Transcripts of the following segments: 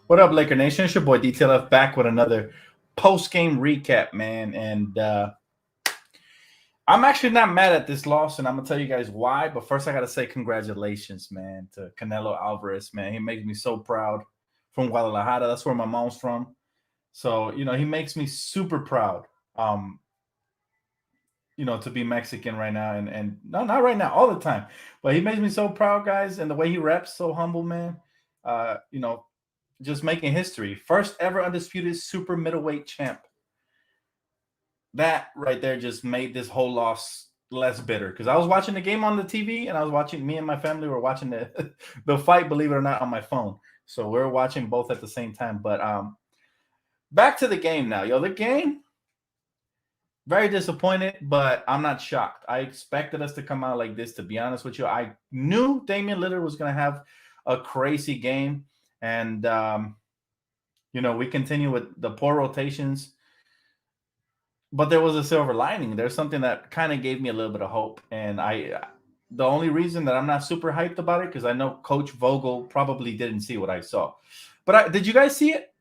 What up, Laker Nation? It's your boy DTLF back with another post-game recap, man. And I'm actually not mad at this loss, and I'm gonna tell you guys why. But first, I gotta say congratulations, man, to Canelo Alvarez, man. He makes me so proud. From Guadalajara, that's where my mom's from. So he makes me super proud. Um, to be Mexican right now, and no, not right now, all the time. But he makes me so proud, guys, and the way he reps, so humble, man. Uh, you know, just making history. First ever undisputed super middleweight champ. That right there just made this whole loss less bitter because I was watching the game on the TV and I was watching. Me and my family were watching the the fight, believe it or not, on my phone. So we're watching both at the same time. But back to the game now, yo. The game, very disappointed, but I'm not shocked. I expected us to come out like this. To be honest with you, I knew Damian Lillard was going to have a crazy game, and we continue with the poor rotations. But there was a silver lining. There's something that kind of gave me a little bit of hope, and the only reason that I'm not super hyped about it because I know Coach Vogel probably didn't see what I saw. But did you guys see it?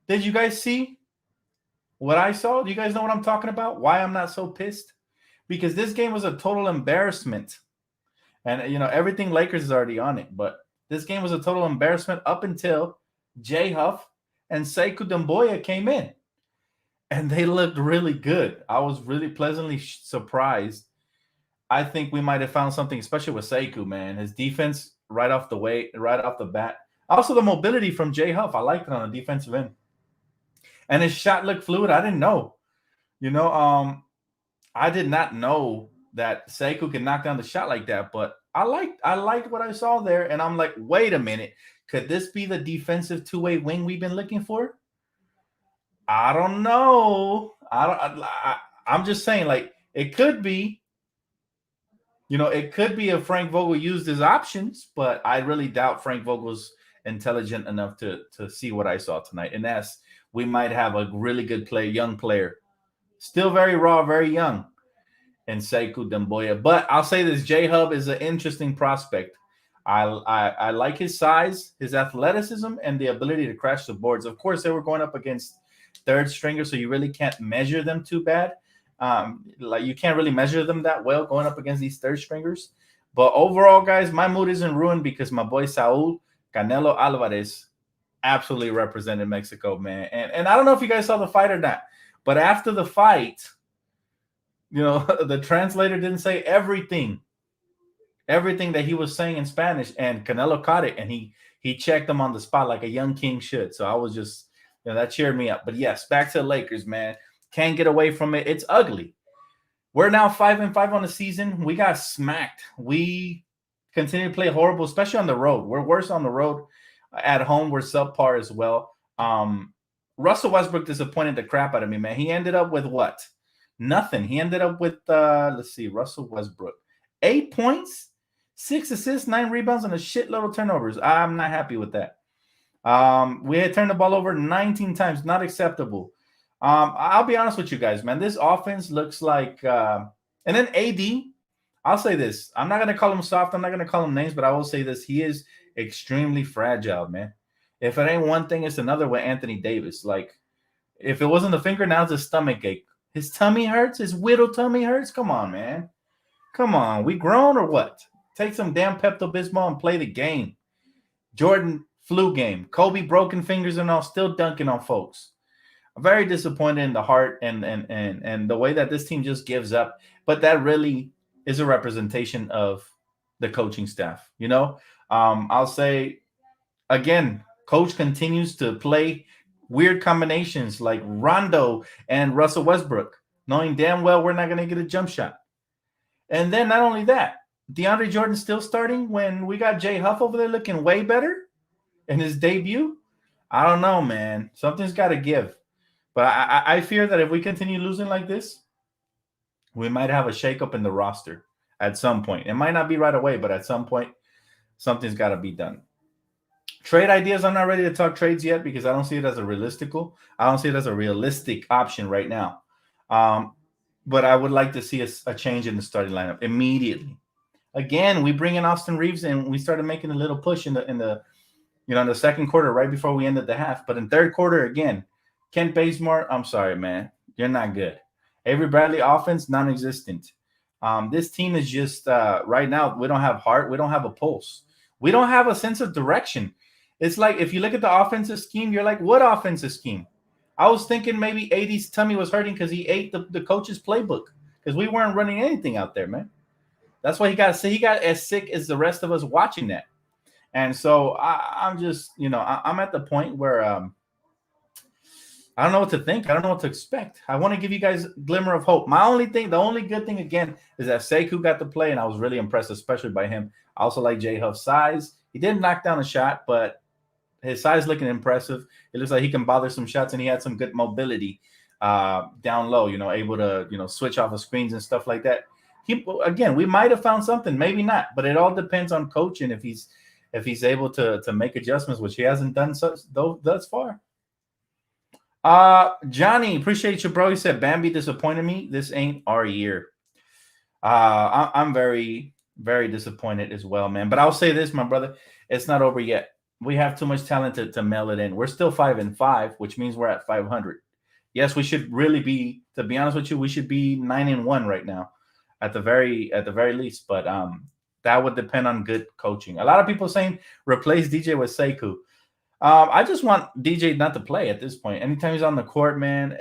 Did you guys see what I saw? Do you guys know what I'm talking about? Why I'm not so pissed? Because this game was a total embarrassment, and everything Lakers is already on it. But this game was a total embarrassment up until Jay Huff and Sekou Demboya came in. And they looked really good. I was really pleasantly surprised. I think we might have found something, especially with Sekou, man. His defense right off the bat. Also, the mobility from Jay Huff. I liked it on the defensive end. And his shot looked fluid. I didn't know. I did not know that Sekou can knock down the shot like that. But I liked what I saw there. And I'm like, wait a minute. Could this be the defensive two-way wing we've been looking for? I don't know. I'm just saying, like, it could be. It could be if Frank Vogel used his options, but I really doubt Frank Vogel's intelligent enough to see what I saw tonight. And we might have a really good young player, still very raw, very young, in Sekou Demboya. But I'll say this: J Hub is an interesting prospect. I like his size, his athleticism, and the ability to crash the boards. Of course, they were going up against third stringer, so you really can't measure them too bad. Like you can't really measure them that well going up against these third stringers. But overall, guys, my mood isn't ruined because my boy Saul Canelo Alvarez absolutely represented Mexico, man. And I don't know if you guys saw the fight or not, but after the fight, the translator didn't say everything that he was saying in Spanish, and Canelo caught it, and he checked him on the spot like a young king should. So I was just that cheered me up. But yes, back to the Lakers, man. Can't get away from it. It's ugly. We're now 5-5 on the season. We got smacked. We continue to play horrible, especially on the road. We're worse on the road. At home, we're subpar as well. Russell Westbrook disappointed the crap out of me, man. He ended up with what? Nothing. He ended up with, let's see, Russell Westbrook. 8 points, 6 assists, 9 rebounds, and a shitload of turnovers. I'm not happy with that. We had turned the ball over 19 times. Not acceptable. I'll be honest with you guys, man. This offense looks like and then AD, I'll say this. I'm not going to call him soft. I'm not going to call him names, but I will say this. He is extremely fragile, man. If it ain't one thing, it's another with Anthony Davis. Like, if it wasn't the finger, now it's a stomach ache. His tummy hurts. His widow tummy hurts. Come on, man. Come on. We grown or what? Take some damn Pepto-Bismol and play the game. Jordan flu game. Kobe broken fingers and all, still dunking on folks. I'm very disappointed in the heart and the way that this team just gives up. But that really is a representation of the coaching staff. I'll say again, coach continues to play weird combinations like Rondo and Russell Westbrook, knowing damn well we're not going to get a jump shot. And then not only that, DeAndre Jordan still starting when we got Jay Huff over there looking way better in his debut. I don't know, man. Something's got to give. But I fear that if we continue losing like this, we might have a shakeup in the roster at some point. It might not be right away, but at some point, something's got to be done. Trade ideas, I'm not ready to talk trades yet because I don't see it as a realistic option right now. But I would like to see a change in the starting lineup immediately. Again, we bring in Austin Reeves and we started making a little push in the in the second quarter, right before we ended the half. But in third quarter, again, Kent Bazemore, I'm sorry, man. You're not good. Avery Bradley offense, non-existent. This team is just right now, we don't have heart. We don't have a pulse. We don't have a sense of direction. It's like if you look at the offensive scheme, you're like, what offensive scheme? I was thinking maybe AD's tummy was hurting because he ate the coach's playbook because we weren't running anything out there, man. That's why he got sick. He got as sick as the rest of us watching that. And so I'm just, I'm at the point where I don't know what to think. I don't know what to expect. I want to give you guys a glimmer of hope. The only good thing again is that Sekou got to play, and I was really impressed, especially by him. I also like J Huff's size. He didn't knock down a shot, but his size looking impressive. It looks like he can bother some shots, and he had some good mobility down low. Able to switch off of screens and stuff like that. We might have found something, maybe not, but it all depends on coaching if he's able to make adjustments, which he hasn't done thus far. Johnny, appreciate you, bro. He said Bambi disappointed me. This ain't our year. I'm very, very disappointed as well, man. But I'll say this, my brother, it's not over yet. We have too much talent to mail it in. We're still 5-5, which means we're at 500. Yes, we should really be, to be honest with you, we should be 9-1 right now, at the very least. But that would depend on good coaching. A lot of people saying replace DJ with Sekou. I just want DJ not to play at this point. Anytime he's on the court, man,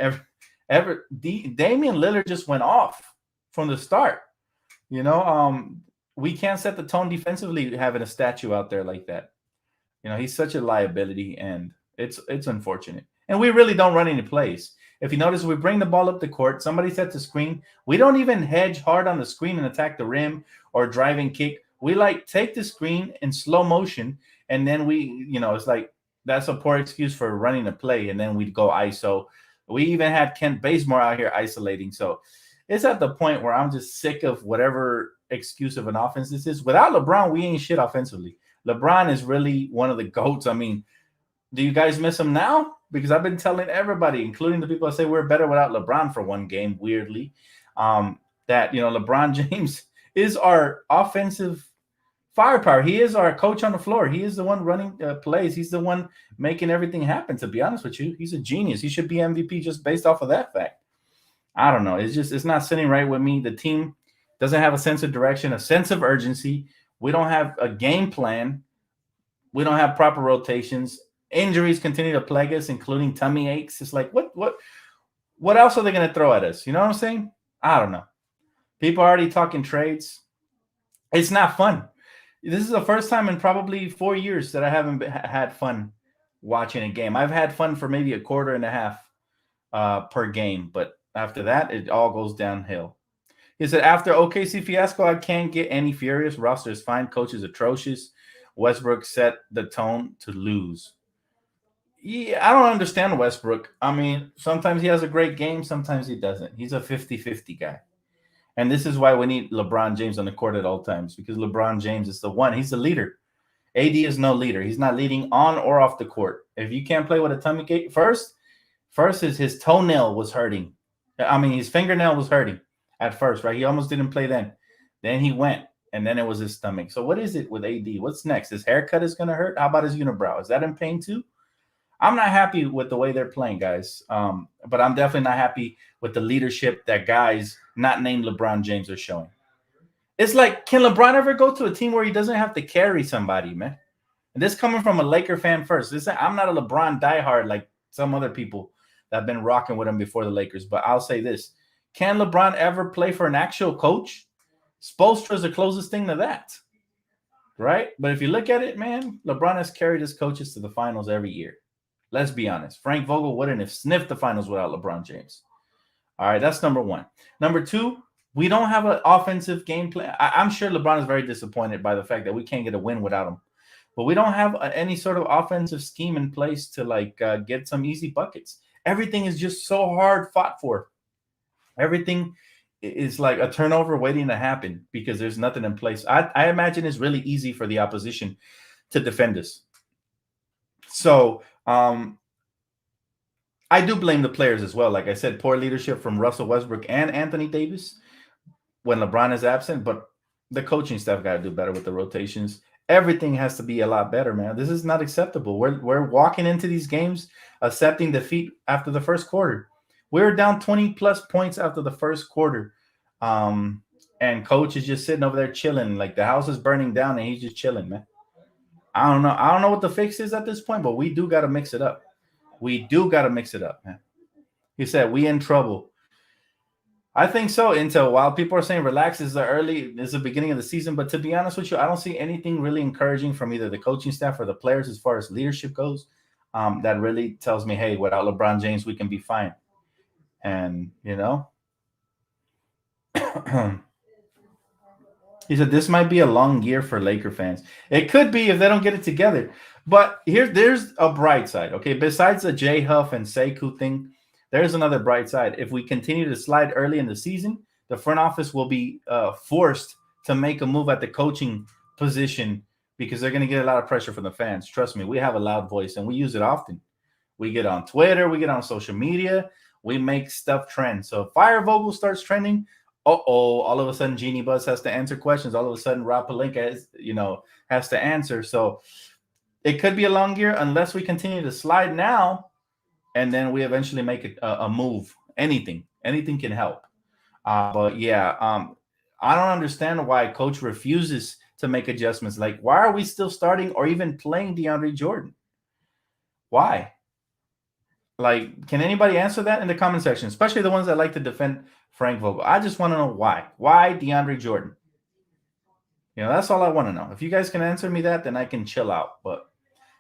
Damian Lillard just went off from the start. We can't set the tone defensively having a statue out there like that. He's such a liability, and it's unfortunate. And we really don't run any plays. If you notice, we bring the ball up the court, somebody sets the screen. We don't even hedge hard on the screen and attack the rim or drive and kick. We take the screen in slow motion, and then we, it's like, that's a poor excuse for running a play, and then we'd go ISO. We even had Kent Bazemore out here isolating. So it's at the point where I'm just sick of whatever excuse of an offense this is. Without LeBron, we ain't shit offensively. LeBron is really one of the GOATs. I mean, do you guys miss him now? Because I've been telling everybody, including the people that say we're better without LeBron for one game, weirdly, that, LeBron James is our offensive firepower. He is our coach on the floor. He is the one running plays. He's the one making everything happen, to be honest with you. He's a genius. He should be MVP just based off of that fact. I don't know. It's not sitting right with me. The team doesn't have a sense of direction, a sense of urgency. We don't have a game plan. We don't have proper rotations. Injuries continue to plague us, including tummy aches. It's like, what else are they going to throw at us? You know what I'm saying? I don't know. People are already talking trades. It's not fun. This is the first time in probably 4 years that I haven't had fun watching a game. I've had fun for maybe a quarter and a half per game, but after that, it all goes downhill. He said, after OKC fiasco, I can't get any furious. Roster is fine. Coach is atrocious. Westbrook set the tone to lose. Yeah, I don't understand Westbrook. I mean, sometimes he has a great game. Sometimes he doesn't. He's a 50-50 guy. And this is why we need LeBron James on the court at all times, because LeBron James is the one. He's the leader. AD is no leader. He's not leading on or off the court. If you can't play with a tummy ache, first is his toenail was hurting. I mean, his fingernail was hurting at first, right? He almost didn't play then. Then he went, and then it was his stomach. So what is it with AD? What's next? His haircut is going to hurt? How about his unibrow? Is that in pain too? I'm not happy with the way they're playing, guys. But I'm definitely not happy with the leadership that guys not named LeBron James are showing. It's like, can LeBron ever go to a team where he doesn't have to carry somebody, man? And this coming from a Laker fan first. I'm not a LeBron diehard like some other people that have been rocking with him before the Lakers. But I'll say this. Can LeBron ever play for an actual coach? Spoelstra is the closest thing to that, right? But if you look at it, man, LeBron has carried his coaches to the finals every year. Let's be honest. Frank Vogel wouldn't have sniffed the finals without LeBron James. All right, that's number one. Number two, we don't have an offensive game plan. I'm sure LeBron is very disappointed by the fact that we can't get a win without him. But we don't have any sort of offensive scheme in place to get some easy buckets. Everything is just so hard fought for. Everything is like a turnover waiting to happen because there's nothing in place. I imagine it's really easy for the opposition to defend us. So I do blame the players as well. Like I said, poor leadership from Russell Westbrook and Anthony Davis when LeBron is absent. But the coaching staff got to do better with the rotations. Everything has to be a lot better, man. This is not acceptable. We're walking into these games accepting defeat after the first quarter. We're down 20 plus points after the first quarter. Um, and coach is just sitting over there chilling. Like the house is burning down and he's just chilling, man. I don't know. I don't know what the fix is at this point, but we do got to mix it up. We do got to mix it up, man. He said, we in trouble. I think so. Until while people are saying relax, this is the beginning of the season. But to be honest with you, I don't see anything really encouraging from either the coaching staff or the players as far as leadership goes. That really tells me, hey, without LeBron James, we can be fine. And he said this might be a long year for Laker fans. It could be if they don't get it together. But there's a bright side. Okay, besides the J Huff and Sekou thing, there's another bright side. If we continue to slide early in the season, the front office will be forced to make a move at the coaching position because they're going to get a lot of pressure from the fans. Trust me, we have a loud voice and we use it often. We get on Twitter, we get on social media, we make stuff trend. So if Fire Vogel starts trending, all of a sudden Genie Buzz has to answer questions. All of a sudden Rob Pelinka has to answer. So it could be a long year unless we continue to slide now, and then we eventually make a move. Anything can help. But yeah, I don't understand why coach refuses to make adjustments. Like, why are we still starting or even playing DeAndre Jordan? Why? Like, can anybody answer that in the comment section, especially the ones that like to defend Frank Vogel? I just want to know why. Why DeAndre Jordan? That's all I want to know. If you guys can answer me that, then I can chill out. But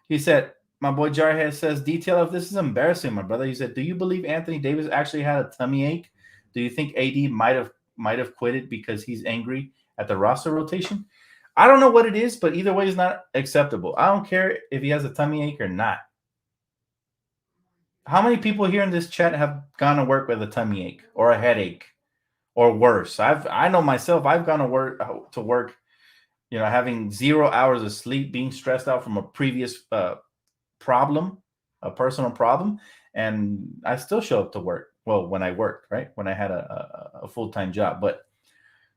he said, my boy Jarhead says, detail of this is embarrassing, my brother. He said, do you believe Anthony Davis actually had a tummy ache? Do you think AD might have quit it because he's angry at the roster rotation? I don't know what it is, but either way is not acceptable. I don't care if he has a tummy ache or not. How many people here in this chat have gone to work with a tummy ache or a headache or worse? I know myself. I've gone to work, having 0 hours of sleep, being stressed out from a previous problem, a personal problem, and I still show up to work. Well, when I worked, right? When I had a full-time job, but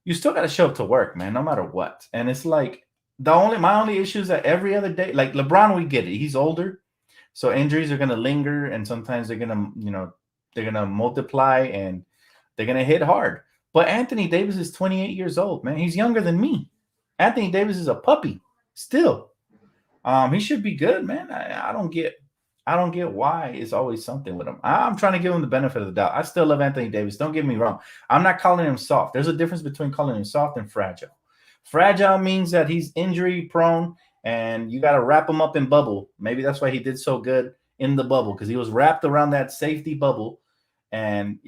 you still got to show up to work, man, no matter what. And it's like my only issue is that every other day, like LeBron, we get it. He's older. So injuries are going to linger, and sometimes they're going to multiply, and they're going to hit hard. But Anthony Davis is 28 years old, man. He's younger than me. Anthony Davis is a puppy still. He should be good, man. I don't get why it's always something with him. I'm trying to give him the benefit of the doubt. I still love Anthony Davis. Don't get me wrong. I'm not calling him soft. There's a difference between calling him soft and fragile. Fragile means that he's injury prone, and you got to wrap him up in bubble. Maybe that's why he did so good in the bubble, because he was wrapped around that safety bubble. And,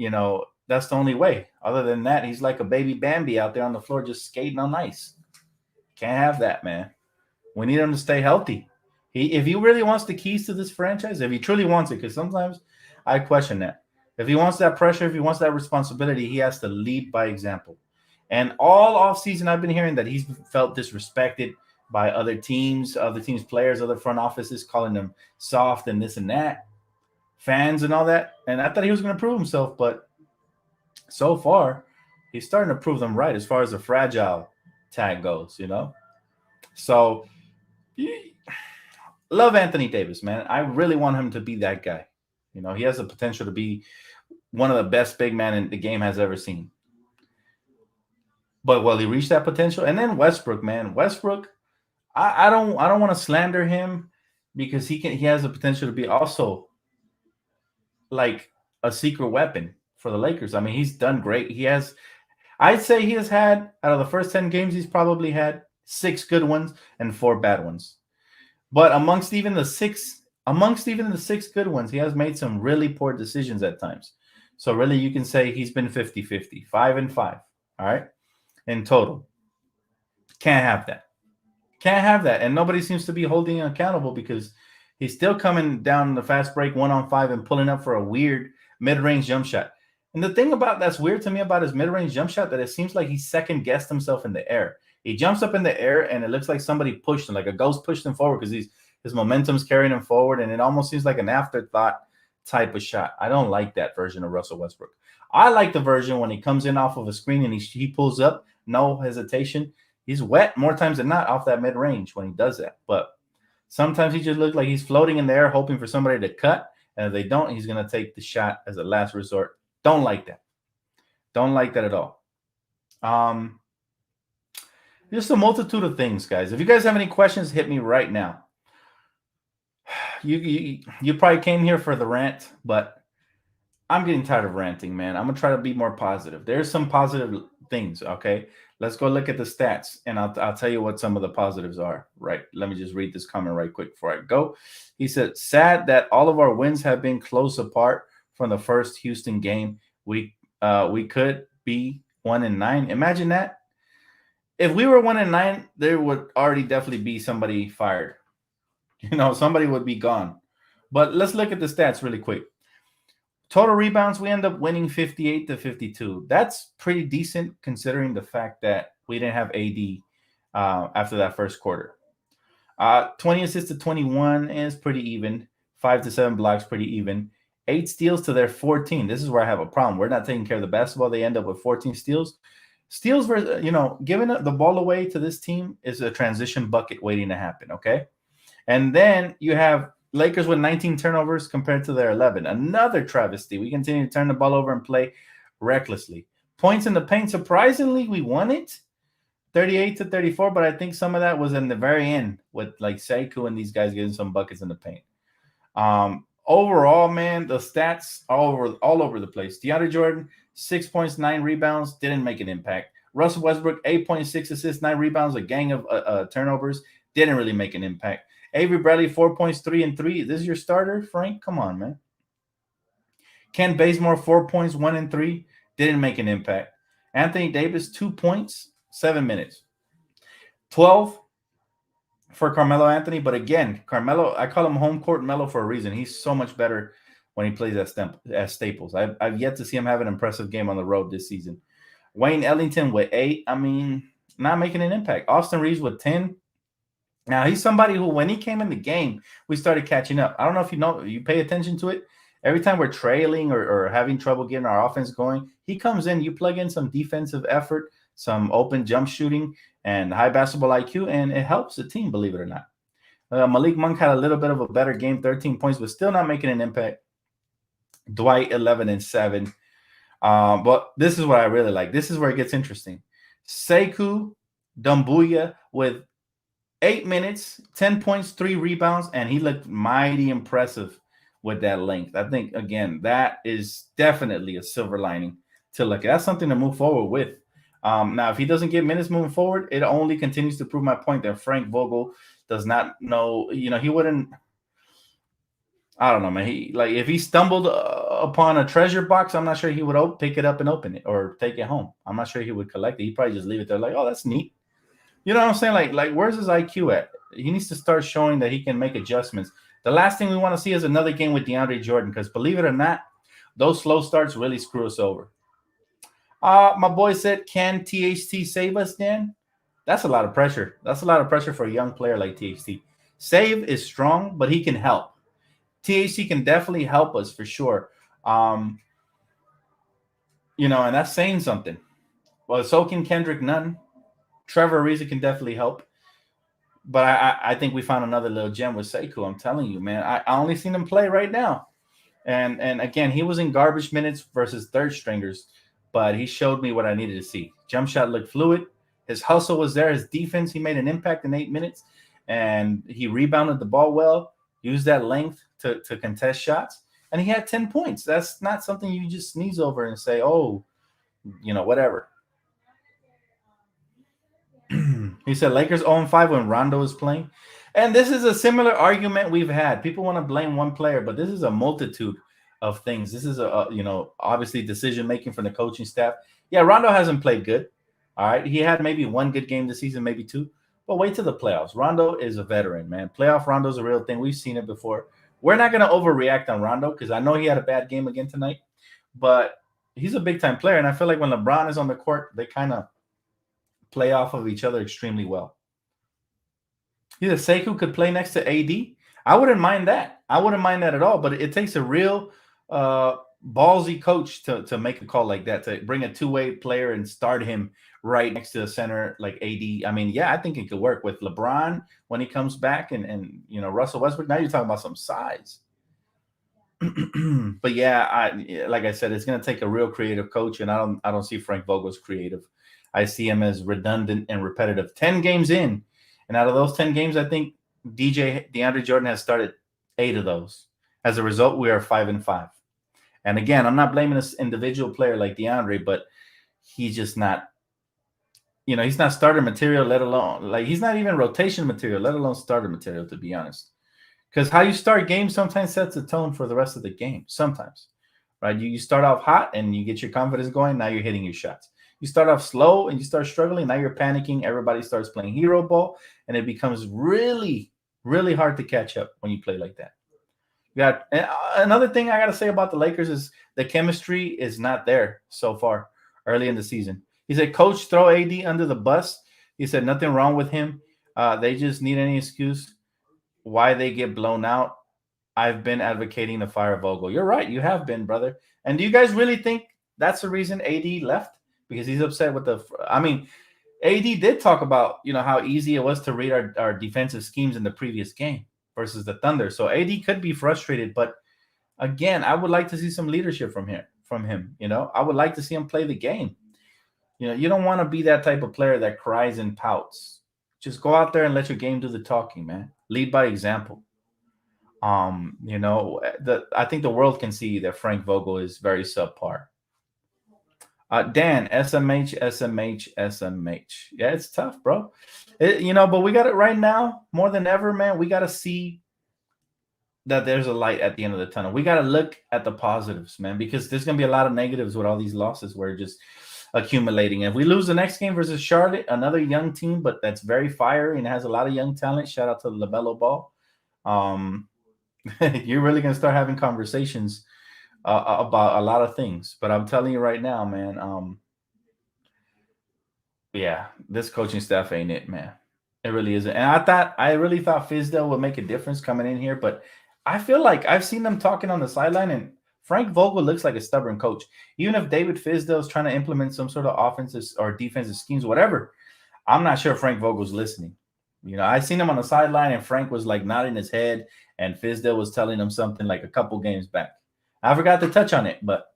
that's the only way. Other than that, he's like a baby Bambi out there on the floor just skating on ice. Can't have that, man. We need him to stay healthy. If he really wants the keys to this franchise, if he truly wants it, because sometimes I question that. If he wants that pressure, if he wants that responsibility, he has to lead by example. And all offseason, I've been hearing that he's felt disrespected by other teams, players, other front offices, calling them soft and this and that, fans and all that. And I thought he was going to prove himself, but so far, he's starting to prove them right as far as the fragile tag goes, So, love Anthony Davis, man. I really want him to be that guy. He has the potential to be one of the best big men in the game has ever seen. But will he reach that potential? And then Westbrook, man. Westbrook, I don't want to slander him because he has the potential to be also like a secret weapon for the Lakers. I mean, he's done great. I'd say he has had, out of the first 10 games, he's probably had 6 good ones and 4 bad ones. But amongst even the 6 good ones, he has made some really poor decisions at times. So really, you can say he's been 50-50, 5-5. All right, in total. Can't have that. And nobody seems to be holding him accountable because he's still coming down the fast break 1-on-5 and pulling up for a weird mid-range jump shot. And the thing that's weird to me about his mid-range jump shot, that it seems like he second-guessed himself in the air. He jumps up in the air, and it looks like somebody pushed him, like a ghost pushed him forward because his momentum's carrying him forward, and it almost seems like an afterthought type of shot. I don't like that version of Russell Westbrook. I like the version when he comes in off of a screen and he pulls up, no hesitation, He's wet more times than not off that mid range when he does that. But sometimes he just looks like he's floating in the air, hoping for somebody to cut. And if they don't, he's going to take the shot as a last resort. Don't like that. Don't like that at all. Just a multitude of things, guys. If you guys have any questions, hit me right now. You probably came here for the rant, but I'm getting tired of ranting, man. I'm gonna try to be more positive. There's some positive things, okay? Let's go look at the stats, and I'll tell you what some of the positives are. Right? Let me just read this comment right quick before I go. He said, "Sad that all of our wins have been close apart from the first Houston game. We could be 1-9. Imagine that. If we were 1-9, there would already definitely be somebody fired. Somebody would be gone. But let's look at the stats really quick. Total rebounds, we end up winning 58-52. That's pretty decent considering the fact that we didn't have AD after that first quarter. 20 assists to 21 is pretty even. 5 to 7 blocks, pretty even. 8 steals to their 14. This is where I have a problem. We're not taking care of the basketball. They end up with 14 steals. Steals, giving the ball away to this team is a transition bucket waiting to happen, okay? And then you have Lakers with 19 turnovers compared to their 11. Another travesty. We continue to turn the ball over and play recklessly. Points in the paint, surprisingly, we won it 38-34, but I think some of that was in the very end with like Sekou and these guys getting some buckets in the paint. Overall, man, the stats are all over the place. DeAndre Jordan, 6 points, 9 rebounds, didn't make an impact. Russell Westbrook, 8.6 assists, 9 rebounds, a gang of turnovers, didn't really make an impact. Avery Bradley, 4 points, 3 and 3. This is your starter, Frank? Come on, man. Ken Bazemore, 4 points, 1 and 3, didn't make an impact. Anthony Davis, 2 points, 7 minutes. 12 for Carmelo Anthony, but again, Carmelo, I call him home court Melo for a reason. He's so much better when he plays at Staples. I've yet to see him have an impressive game on the road this season. Wayne Ellington with 8, not making an impact. Austin Reeves with 10. Now, he's somebody who, when he came in the game, we started catching up. I don't know if you pay attention to it. Every time we're trailing or having trouble getting our offense going, he comes in, you plug in some defensive effort, some open jump shooting, and high basketball IQ, and it helps the team, believe it or not. Malik Monk had a little bit of a better game, 13 points, but still not making an impact. Dwight, 11 and 7. But this is what I really like. This is where it gets interesting. Sekou Doumbouya with 8 minutes, 10 points, 3 rebounds, and he looked mighty impressive with that length. I think, again, that is definitely a silver lining to look at. That's something to move forward with. Now, if he doesn't get minutes moving forward, it only continues to prove my point that Frank Vogel does not know. He wouldn't. I don't know, man. If he stumbled upon a treasure box, I'm not sure he would pick it up and open it or take it home. I'm not sure he would collect it. He'd probably just leave it there like, oh, that's neat. You know what I'm saying? Like where's his IQ at? He needs to start showing that he can make adjustments. The last thing we want to see is another game with DeAndre Jordan because, believe it or not, those slow starts really screw us over. My boy said, can THT save us, Dan? That's a lot of pressure. That's a lot of pressure for a young player like THT. Save is strong, but he can help. THT can definitely help us for sure. And that's saying something. Well, so can Kendrick Nunn. Trevor Ariza can definitely help. But I think we found another little gem with Sekou. I'm telling you, man. I only seen him play right now. And again, he was in garbage minutes versus third stringers, but he showed me what I needed to see. Jump shot looked fluid. His hustle was there. His defense, he made an impact in 8 minutes, and he rebounded the ball well, used that length to contest shots, and he had 10 points. That's not something you just sneeze over and say, oh, whatever. He said Lakers 0-5 when Rondo is playing. And this is a similar argument we've had. People want to blame one player, but this is a multitude of things. This is obviously decision making from the coaching staff. Yeah, Rondo hasn't played good. All right. He had maybe one good game this season, maybe 2. But wait till the playoffs. Rondo is a veteran, man. Playoff Rondo's a real thing. We've seen it before. We're not going to overreact on Rondo because I know he had a bad game again tonight. But he's a big-time player, and I feel like when LeBron is on the court, they kind of play off of each other extremely well. Either Sekou could play next to AD. I wouldn't mind that. I wouldn't mind that at all. But it takes a real ballsy coach to make a call like that, to bring a two-way player and start him right next to the center like AD. I mean, yeah, I think it could work with LeBron when he comes back, and Russell Westbrook. Now you're talking about some size. But yeah, like I said, it's going to take a real creative coach, and I don't see Frank Vogel as creative. I see him as redundant and repetitive. 10 games in, and out of those 10 games, I think DeAndre Jordan has started 8 of those. As a result, we are 5-5. And again, I'm not blaming this individual player like DeAndre, but he's just not. He's not starter material, let alone like he's not even rotation material, let alone starter material, to be honest. Because how you start games sometimes sets the tone for the rest of the game. Sometimes, right? You start off hot and you get your confidence going. Now you're hitting your shots. You start off slow and you start struggling. Now you're panicking. Everybody starts playing hero ball, and it becomes really, really hard to catch up when you play like that. Another thing I got to say about the Lakers is the chemistry is not there so far early in the season. He said, "Coach, throw AD under the bus." He said, "Nothing wrong with him. They just need any excuse why they get blown out. I've been advocating to fire Vogel." You're right. You have been, brother. And do you guys really think that's the reason AD left? Because he's upset with I mean, AD did talk about, how easy it was to read our defensive schemes in the previous game versus the Thunder. So AD could be frustrated, but again, I would like to see some leadership from him. I would like to see him play the game. You don't want to be that type of player that cries and pouts. Just go out there and let your game do the talking, man. Lead by example. I think the world can see that Frank Vogel is very subpar. Dan, SMH, SMH, SMH. Yeah, it's tough, bro. But we got it right now more than ever, man. We got to see that there's a light at the end of the tunnel. We got to look at the positives, man, because there's going to be a lot of negatives with all these losses. We're just accumulating. If we lose the next game versus Charlotte, another young team, but that's very fiery and has a lot of young talent. Shout out to LaMelo Ball. You're really going to start having conversations about a lot of things. But I'm telling you right now, man, yeah, this coaching staff ain't it, man. It really isn't. And I really thought Fizdale would make a difference coming in here, but I feel like I've seen them talking on the sideline, and Frank Vogel looks like a stubborn coach. Even if David Fizdale is trying to implement some sort of offensive or defensive schemes, whatever, I'm not sure Frank Vogel's listening. I seen him on the sideline, and Frank was like nodding his head, and Fizdale was telling him something like a couple games back. I forgot to touch on it, but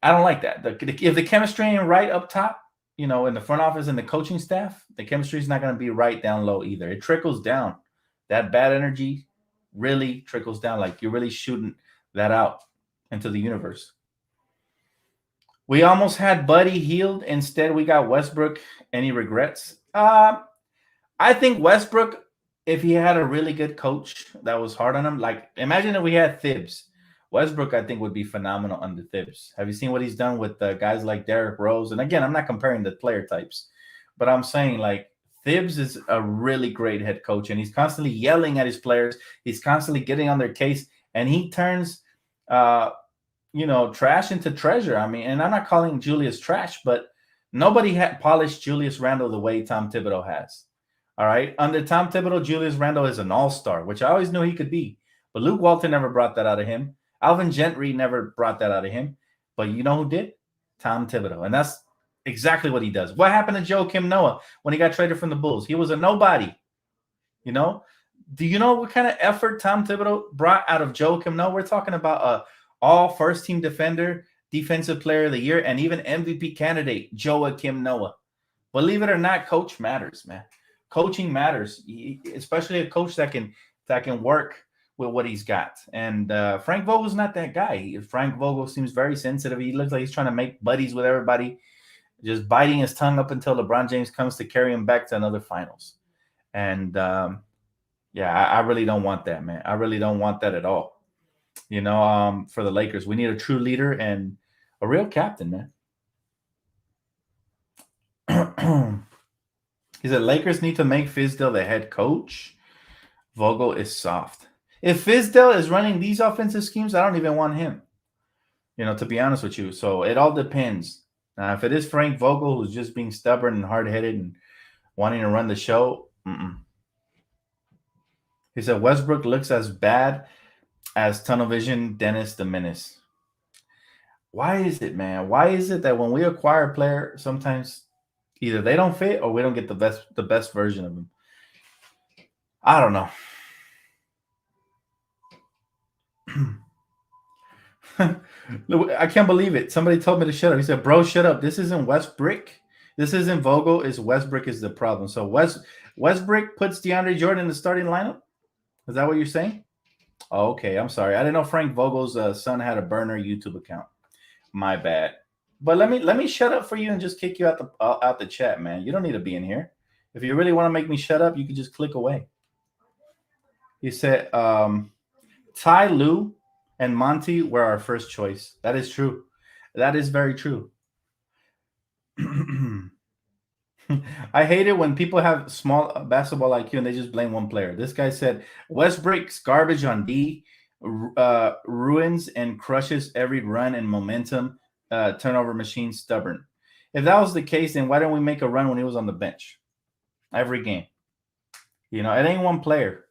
I don't like that. If the chemistry ain't right up top, in the front office and the coaching staff, the chemistry is not going to be right down low either. It trickles down. That bad energy really trickles down. Like you're really shooting that out into the universe. We almost had Buddy healed. Instead, we got Westbrook. Any regrets? I think Westbrook, if he had a really good coach that was hard on him, like imagine if we had Thibs. Westbrook, I think, would be phenomenal under Thibs. Have you seen what he's done with guys like Derrick Rose? And again, I'm not comparing the player types, but I'm saying like Thibs is a really great head coach, and he's constantly yelling at his players. He's constantly getting on their case, and he turns, trash into treasure. I mean, and I'm not calling Julius trash, but nobody had polished Julius Randle the way Tom Thibodeau has. All right. Under Tom Thibodeau, Julius Randle is an all-star, which I always knew he could be. But Luke Walton never brought that out of him. Alvin Gentry never brought that out of him. But you know who did? Tom Thibodeau. And that's exactly what he does. What happened to Joakim Noah when he got traded from the Bulls? He was a nobody. Do you know what kind of effort Tom Thibodeau brought out of Joakim Noah? We're talking about a all first-team defender, defensive player of the year, and even MVP candidate, Joakim Noah. Believe it or not, coach matters, man. Coaching matters, especially a coach that can work with what he's got. And Frank Vogel's not that guy. Frank Vogel seems very sensitive. He looks like he's trying to make buddies with everybody, just biting his tongue up until LeBron James comes to carry him back to another finals. And I really don't want that, man. I really don't want that at all. For the Lakers, we need a true leader and a real captain, man. He said Lakers need to make Fizdale the head coach. Vogel is soft. If Fizdale is running these offensive schemes, I don't even want him, to be honest with you. So it all depends. Now, if it is Frank Vogel who's just being stubborn and hard-headed and wanting to run the show, He said Westbrook looks as bad as Tunnel Vision Dennis the Menace. Why is it, man? Why is it that when we acquire a player, sometimes Either they don't fit or we don't get the best version of them. I don't know. I can't believe it. Somebody told me to shut up. He said, "Bro, shut up. This isn't Westbrook. This isn't Vogel. It's Westbrook is the problem." So Westbrook puts DeAndre Jordan in the starting lineup. Is that what you're saying? Oh, okay, I'm sorry. I didn't know Frank Vogel's son had a burner YouTube account. My bad. But let me shut up for you and just kick you out the chat, man. You don't need to be in here. If you really want to make me shut up, you can just click away. He said, Ty Lue and Monty were our first choice. That is true. That is very true. I hate it when people have small basketball IQ and they just blame one player. This guy said Westbrook's garbage on D ruins and crushes every run and momentum. Turnover machine stubborn. If that was the case, then why didn't we make a run when he was on the bench every game? You know, it ain't one player.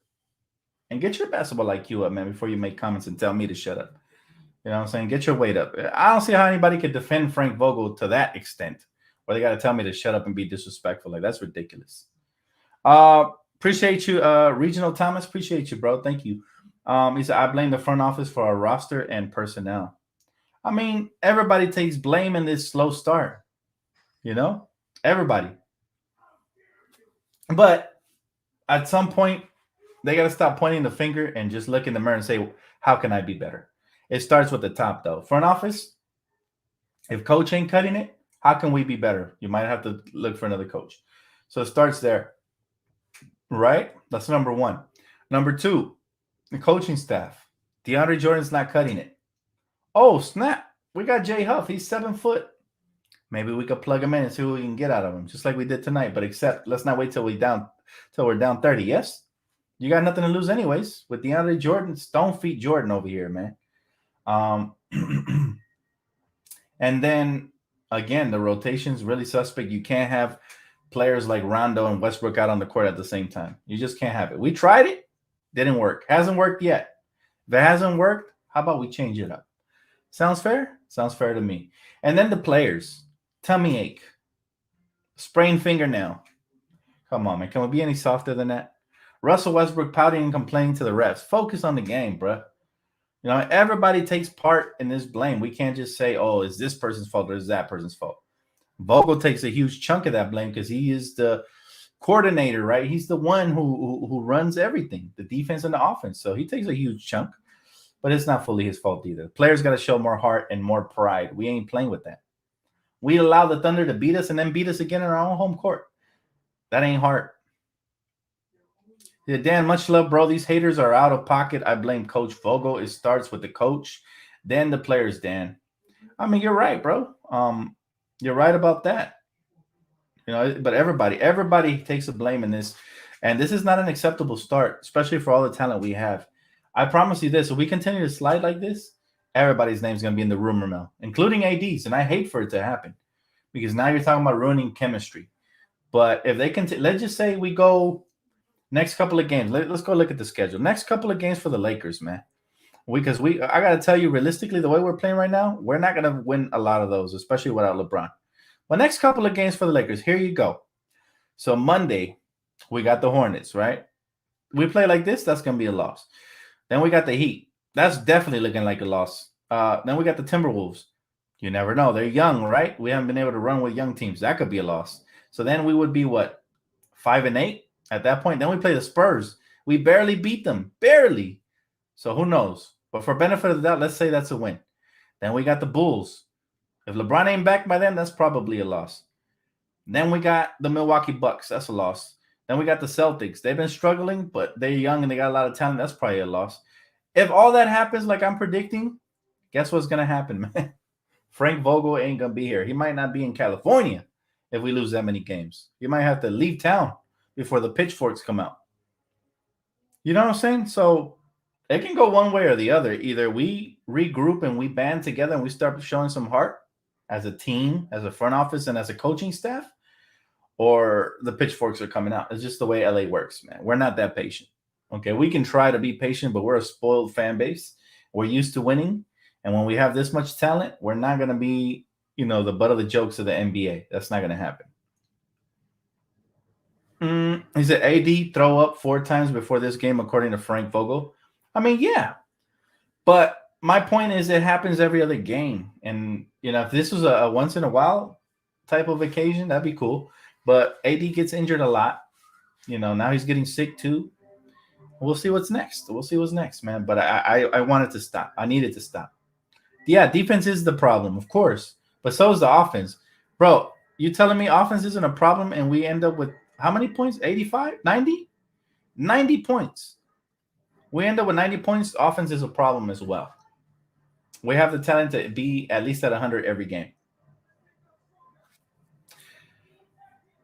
And get your basketball IQ up, man, before you make comments and tell me to shut up. You know what I'm saying? Get your weight up. I don't see how anybody could defend Frank Vogel to that extent, where they got to tell me to shut up and be disrespectful. Like, that's ridiculous. Appreciate you, Regional Thomas. Appreciate you, bro. Thank you. He said, I blame the front office for our roster and personnel. I mean, everybody takes blame in this slow start. You know? Everybody. But at some point, they got to stop pointing the finger and just look in the mirror and say, how can I be better? It starts with the top, though. Front office, if coach ain't cutting it, how can we be better? You might have to look for another coach. So it starts there, right? That's number one. Number two, the coaching staff. DeAndre Jordan's not cutting it. Oh, snap. We got Jay Huff. He's 7 foot. Maybe we could plug him in and see what we can get out of him, just like we did tonight. But except, let's not wait till we're down 30. Yes? You got nothing to lose anyways. With DeAndre Jordan, stone feet Jordan over here, man. And then, again, the rotation's really suspect. You can't have players like Rondo and Westbrook out on the court at the same time. You just can't have it. We tried it. Didn't work. Hasn't worked yet. If it hasn't worked, how about we change it up? Sounds fair? Sounds fair to me. And then the players. Tummy ache. Sprained fingernail. Come on, man. Can we be any softer than that? Russell Westbrook pouting and complaining to the refs. Focus on the game, bruh. You know, everybody takes part in this blame. We can't just say, oh, is this person's fault or is that person's fault? Vogel takes a huge chunk of that blame because he is the coordinator, right? He's the one who runs everything, the defense and the offense. So he takes a huge chunk, but it's not fully his fault either. Players got to show more heart and more pride. We ain't playing with that. We allow the Thunder to beat us and then beat us again in our own home court. That ain't heart. Yeah, Dan, much love, bro. These haters are out of pocket. I blame Coach Vogel. It starts with the coach, then the players, Dan. I mean, you're right, bro. You're right about that. You know, but everybody takes the blame in this. And this is not an acceptable start, especially for all the talent we have. I promise you this. If we continue to slide like this, everybody's name's going to be in the rumor mill, including AD's. And I hate for it to happen because now you're talking about ruining chemistry. But if they can, let's just say we go next couple of games. Let's go look at the schedule. Next couple of games for the Lakers, man. I got to tell you, realistically, the way we're playing right now, we're not going to win a lot of those, especially without LeBron. But next couple of games for the Lakers, here you go. So Monday, we got the Hornets, right? We play like this, that's going to be a loss. Then we got the Heat. That's definitely looking like a loss. Then we got the Timberwolves. You never know. They're young, right? We haven't been able to run with young teams. That could be a loss. So then we would be, what, 5-8 at that point? Then we play the Spurs. We barely beat them. Barely. So who knows? But for benefit of the doubt, let's say that's a win. Then we got the Bulls. If LeBron ain't back by then, that's probably a loss. Then we got the Milwaukee Bucks. That's a loss. Then we got the Celtics. They've been struggling, but they're young and they got a lot of talent. That's probably a loss. If all that happens like I'm predicting, guess what's going to happen, man? Frank Vogel ain't going to be here. He might not be in California if we lose that many games. He might have to leave town before the pitchforks come out. You know what I'm saying? So it can go one way or the other. Either we regroup and we band together and we start showing some heart as a team, as a front office, and as a coaching staff, or the pitchforks are coming out. It's just the way LA works, man. We're not that patient. Okay, we can try to be patient, but we're a spoiled fan base. We're used to winning. And when we have this much talent, we're not going to be, the butt of the jokes of the NBA. That's not going to happen. He said AD throw up 4 times before this game, according to Frank Vogel. I mean, yeah, but my point is, it happens every other game, and if this was a once in a while type of occasion, that'd be cool. But AD gets injured a lot. Now he's getting sick too. We'll see what's next. We'll see what's next, man. But I wanted to stop. I needed to stop. Yeah, defense is the problem, of course, but so is the offense, bro. You telling me offense isn't a problem, and we end up with how many points? 85, 90, 90 points. We end up with 90 points. Offense is a problem as well. We have the talent to be at least at 100 every game.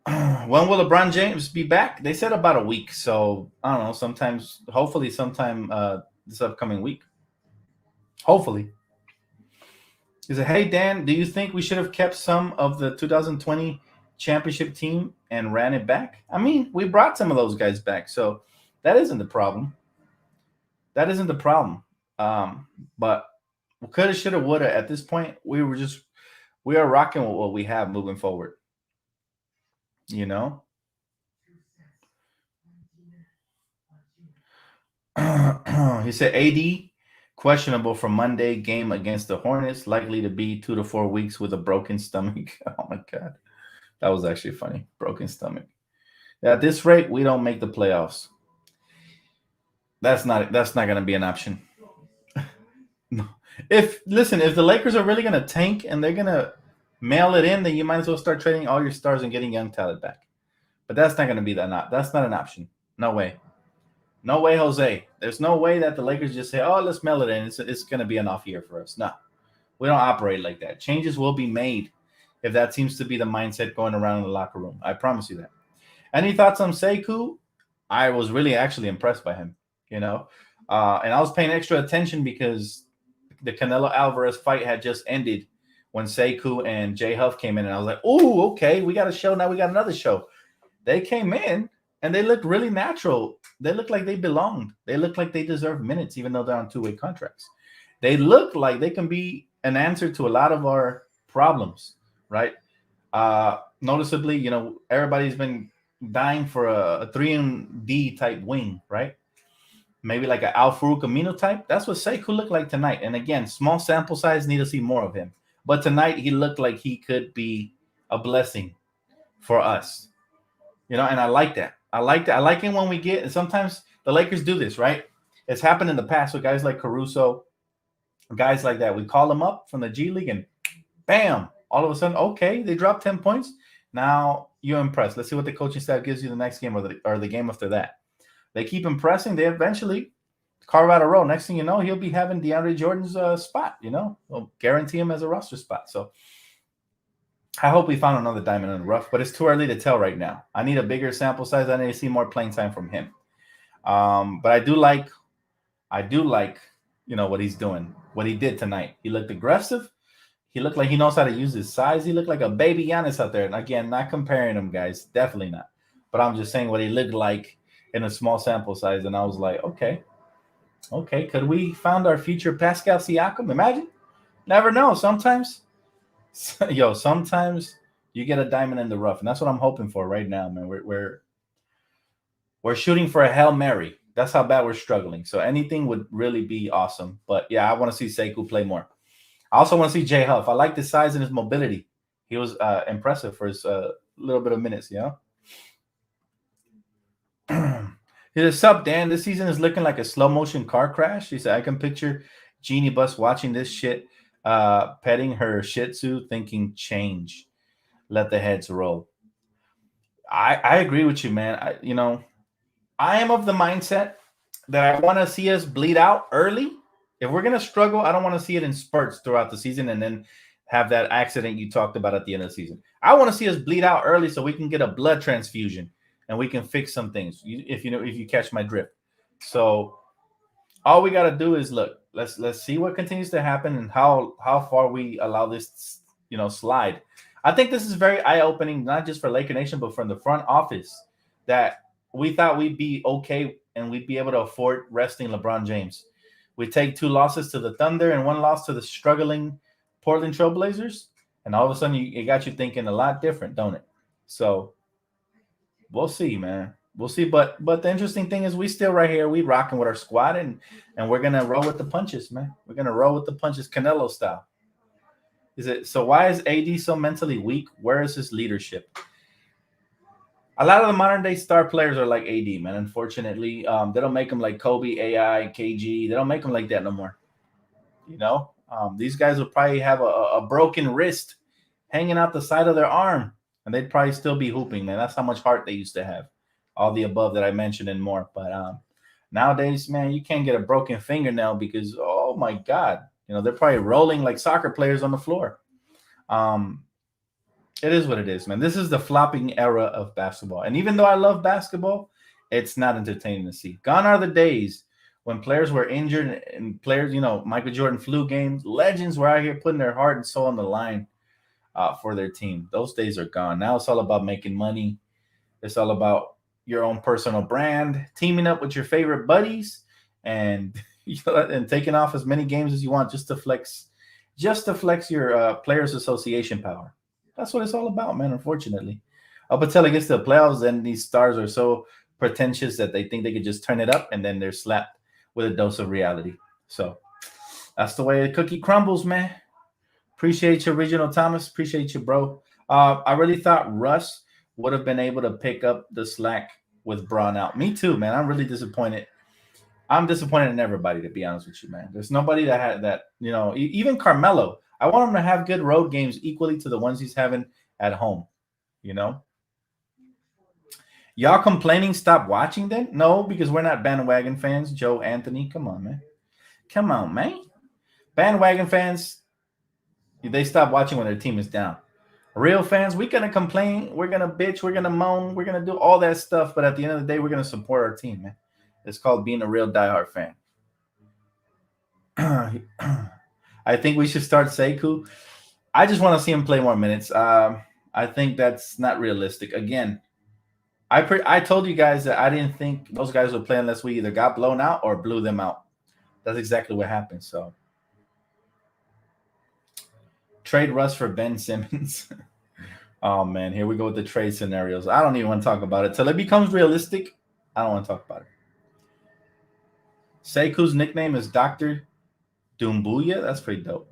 When will LeBron James be back? They said about a week. So I don't know. Hopefully, sometime this upcoming week. Hopefully. He said, "Hey Dan, do you think we should have kept some of the 2020 championship team and ran it back? I mean, we brought some of those guys back, so that isn't the problem. That isn't the problem. But coulda, shoulda, woulda. At this point, we are rocking with what we have moving forward. You know." He said AD questionable for Monday game against the Hornets, likely to be 2 to 4 weeks with a broken stomach. Oh my god, that was actually funny. Broken stomach. At this rate, we don't make the playoffs. That's not going to be an option. No. If the Lakers are really going to tank and they're going to mail it in, then you might as well start trading all your stars and getting young talent back. But that's not going to be that's not an option. No way. No way, Jose. There's no way that the Lakers just say, "Oh, let's mail it in. It's going to be an off year for us." No, we don't operate like that. Changes will be made if that seems to be the mindset going around in the locker room. I promise you that. Any thoughts on Sekou? I was really actually impressed by him, and I was paying extra attention because the Canelo Alvarez fight had just ended when Sekou and Jay Huff came in, and I was like, "Oh, okay, we got a show now. We got another show." They came in and they looked really natural. They looked like they belonged. They looked like they deserve minutes, even though they're on two-way contracts. They look like they can be an answer to a lot of our problems, right? Noticeably, everybody's been dying for a 3 and D type wing, right? Maybe like an Al Farouk Amino type. That's what Sekou looked like tonight. And again, small sample size, need to see more of him. But tonight, he looked like he could be a blessing for us. And I like that. I like that. I like it when we get, and sometimes the Lakers do this, right? It's happened in the past with guys like Caruso, guys like that. We call them up from the G League and bam, all of a sudden, okay, they dropped 10 points. Now you're impressed. Let's see what the coaching staff gives you the next game or the game after that. They keep impressing. They eventually carve out a role. Next thing you know, he'll be having DeAndre Jordan's spot, They'll guarantee him as a roster spot. So I hope we found another diamond in the rough, but it's too early to tell right now. I need a bigger sample size. I need to see more playing time from him. But I do like, what he's doing, what he did tonight. He looked aggressive. He looked like he knows how to use his size. He looked like a baby Giannis out there. And again, not comparing him, guys. Definitely not. But I'm just saying what he looked like in a small sample size. And I was like, okay. Could we found our future Pascal Siakam? Imagine. Never know. Sometimes you get a diamond in the rough, and that's what I'm hoping for right now, man. We're shooting for a Hail Mary. That's how bad we're struggling. So anything would really be awesome. But yeah, I want to see Sekou play more. I also want to see Jay Huff. I like the size and his mobility. He was impressive for his little bit of minutes, He said, "Sup, Dan? This season is looking like a slow motion car crash." He said, "I can picture Jeannie Buss watching this shit, petting her Shih Tzu, thinking change. Let the heads roll." I agree with you, man. I am of the mindset that I want to see us bleed out early. If we're going to struggle, I don't want to see it in spurts throughout the season and then have that accident you talked about at the end of the season. I want to see us bleed out early so we can get a blood transfusion and we can fix some things. If you catch my drift. So all we got to do is look. Let's see what continues to happen and how far we allow this slide. I think this is very eye-opening, not just for Laker Nation, but from the front office, that we thought we'd be okay and we'd be able to afford resting LeBron James. We take 2 losses to the Thunder and 1 loss to the struggling Portland Trailblazers, and all of a sudden it got you thinking a lot different, don't it? So We'll see, man. We'll see. But the interesting thing is we still right here. We rocking with our squad and we're gonna roll with the punches, man. We're gonna roll with the punches, Canelo style. Is it so? Why is AD so mentally weak? Where is his leadership? A lot of the modern day star players are like AD, man. Unfortunately, they don't make them like Kobe, AI, KG. They don't make them like that no more. These guys will probably have a broken wrist hanging out the side of their arm, and they'd probably still be hooping, man. That's how much heart they used to have. All the above that I mentioned and more. But nowadays, man, you can't get a broken fingernail because, oh my God, they're probably rolling like soccer players on the floor. Um, it is what it is, man. This is the flopping era of basketball. And even though I love basketball, it's not entertaining to see. Gone are the days when players were injured and players, Michael Jordan flu games, legends were out here putting their heart and soul on the line for their team. Those days are gone. Now it's all about making money. It's all about your own personal brand, teaming up with your favorite buddies, and and taking off as many games as you want just to flex your players' association power. That's what it's all about, man. Unfortunately, up until it gets to the playoffs, then these stars are so pretentious that they think they could just turn it up, and then they're slapped with a dose of reality. So that's the way the cookie crumbles, man. Appreciate you, Regional Thomas. Appreciate you, bro. I really thought Russ would have been able to pick up the slack with Braun out. Me too, man. I'm really disappointed. I'm disappointed in everybody, to be honest with you, man. There's nobody that had that, even Carmelo. I want him to have good road games equally to the ones he's having at home, you know? Y'all complaining, stop watching then? No, because we're not bandwagon fans. Joe Anthony, come on, man. Come on, man. Bandwagon fans, they stop watching when their team is down. Real fans, we're going to complain. We're going to bitch. We're going to moan. We're going to do all that stuff. But at the end of the day, we're going to support our team, man. It's called being a real diehard fan. I think we should start Sekou. I just want to see him play more minutes. I think that's not realistic. Again, I told you guys that I didn't think those guys would play unless we either got blown out or blew them out. That's exactly what happened. So trade Russ for Ben Simmons. Oh man, here we go with the trade scenarios. I don't even want to talk about it till it becomes realistic. I don't want to talk about it. Sekou's nickname is Dr. Doumbouya. That's pretty dope.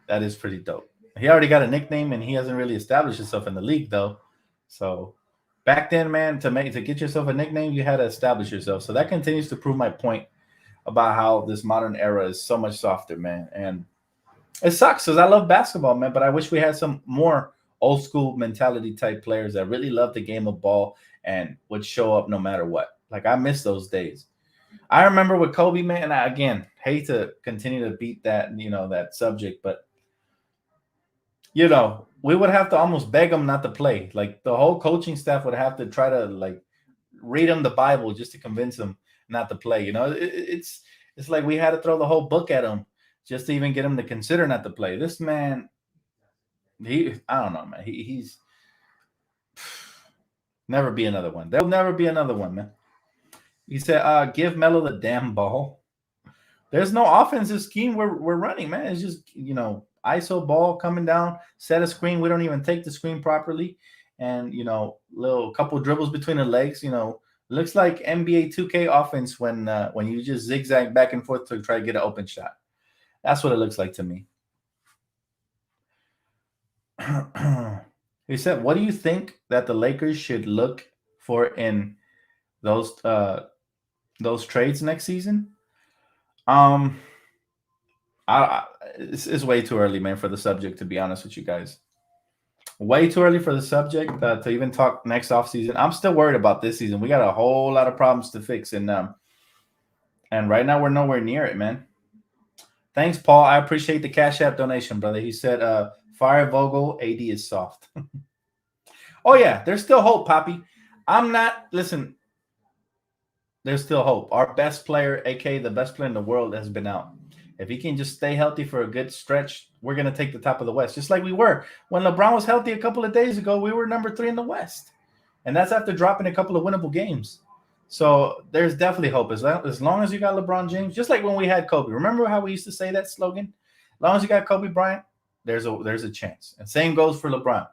That is pretty dope. He already got a nickname and he hasn't really established himself in the league though. So back then, man, to get yourself a nickname, you had to establish yourself. So that continues to prove my point about how this modern era is so much softer, man. And it sucks because I love basketball, man, but I wish we had some more old school mentality type players that really love the game of ball and would show up no matter what. Like I miss those days. I remember with Kobe, man, and I, again, hate to continue to beat that, that subject, but we would have to almost beg him not to play. Like the whole coaching staff would have to try to like read him the Bible just to convince him not to play. It's like we had to throw the whole book at him just to even get him to consider not to play. This man, I don't know, man. He's never be another one. There'll never be another one, man. He said, give Melo the damn ball. There's no offensive scheme we're running, man. It's just, ISO ball coming down, set a screen. We don't even take the screen properly. And, little couple dribbles between the legs, looks like NBA 2K offense when you just zigzag back and forth to try to get an open shot. That's what it looks like to me. He said, what do you think that the Lakers should look for in those trades next season? It's way too early, man, for the subject, to be honest with you guys. Way too early for the subject to even talk next offseason. I'm still worried about this season. We got a whole lot of problems to fix, and right now we're nowhere near it, man. Thanks, Paul. I appreciate the Cash App donation, brother. He said, fire Vogel, AD is soft. Oh, yeah, there's still hope, Poppy. Listen, there's still hope. Our best player, a.k.a. the best player in the world, has been out. If he can just stay healthy for a good stretch, we're going to take the top of the West, just like we were. When LeBron was healthy a couple of days ago, we were number 3 in the West. And that's after dropping a couple of winnable games. So there's definitely hope. As long as you got LeBron James, just like when we had Kobe. Remember how we used to say that slogan? As long as you got Kobe Bryant, there's a chance. And same goes for LeBron.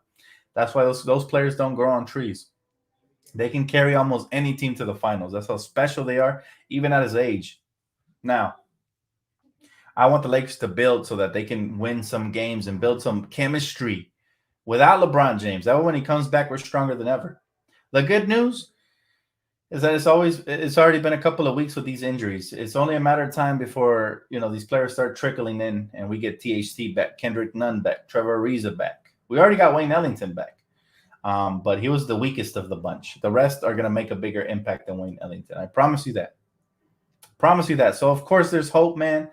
That's why those players don't grow on trees. They can carry almost any team to the finals. That's how special they are, even at his age. Now, I want the Lakers to build so that they can win some games and build some chemistry without LeBron James. That way, when he comes back, we're stronger than ever. The good news is that it's already been a couple of weeks with these injuries. It's only a matter of time before these players start trickling in and we get THT back, Kendrick Nunn back, Trevor Ariza back. We already got Wayne Ellington back, but he was the weakest of the bunch. The rest are going to make a bigger impact than Wayne Ellington. I promise you that. Promise you that. So of course there's hope, man.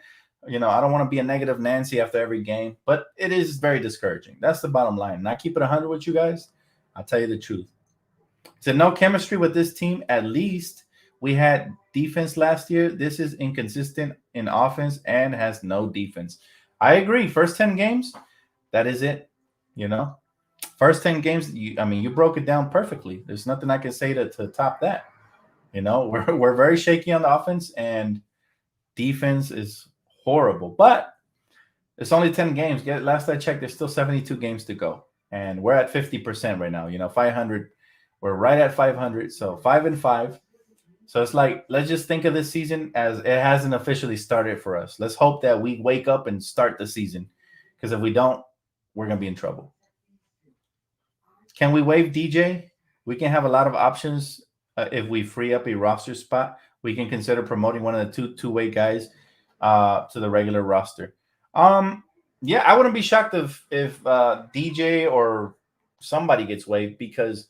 I don't want to be a negative Nancy after every game, but it is very discouraging. That's the bottom line. And I keep it 100 with you guys. I'll tell you the truth. So no chemistry with this team. At least we had defense last year. This is inconsistent in offense and has no defense. I agree. First 10 games, that is it. First 10 games, you broke it down perfectly. There's nothing I can say to top that. We're very shaky on the offense, and defense is horrible. But it's only 10 games. Last I checked, there's still 72 games to go. And we're at 50% right now. 500. We're right at 500. So 5-5. So it's like, let's just think of this season as it hasn't officially started for us. Let's hope that we wake up and start the season. Because if we don't, we're going to be in trouble. Can we waive DJ? We can have a lot of options. If we free up a roster spot, we can consider promoting one of the two-way guys to the regular roster. Yeah, I wouldn't be shocked if DJ or somebody gets waived, because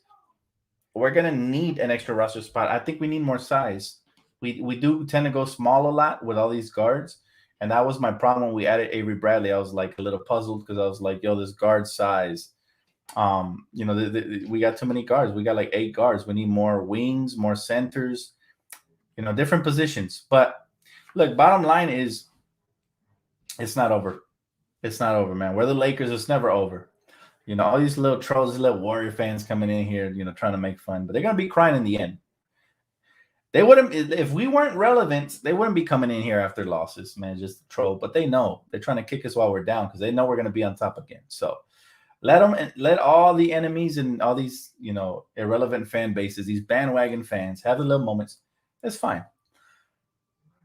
we're gonna need an extra roster spot. I think we need more size. We do tend to go small a lot with all these guards, and that was my problem when we added Avery Bradley. I was like a little puzzled because I was like, yo, this guard size. We got too many guards. We got like 8 guards. We need more wings, more centers, different positions. But look, bottom line is, it's not over. It's not over, man. We're the Lakers. It's never over. All these little trolls, these little Warrior fans coming in here, trying to make fun, but they're going to be crying in the end. They wouldn't, if we weren't relevant, they wouldn't be coming in here after losses, man, just to troll. But they know they're trying to kick us while we're down, because they know we're going to be on top again. So let all the enemies and all these, irrelevant fan bases, these bandwagon fans, have the little moments. That's fine.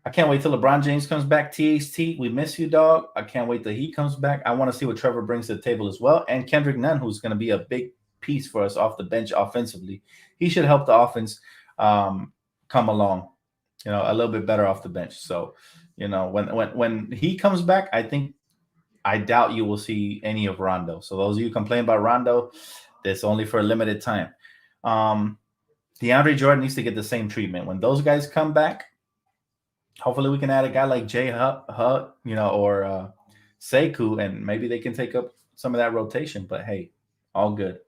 I can't wait till LeBron James comes back. THT, we miss you, dog. I can't wait till he comes back. I want to see what Trevor brings to the table as well. And Kendrick Nunn, who's going to be a big piece for us off the bench offensively. He should help the offense come along, a little bit better off the bench. So, when he comes back, I doubt you will see any of Rondo. So those of you complain about Rondo, that's only for a limited time. DeAndre Jordan needs to get the same treatment. When those guys come back, hopefully we can add a guy like Jay Hutt, or Sekou, and maybe they can take up some of that rotation. But hey, all good.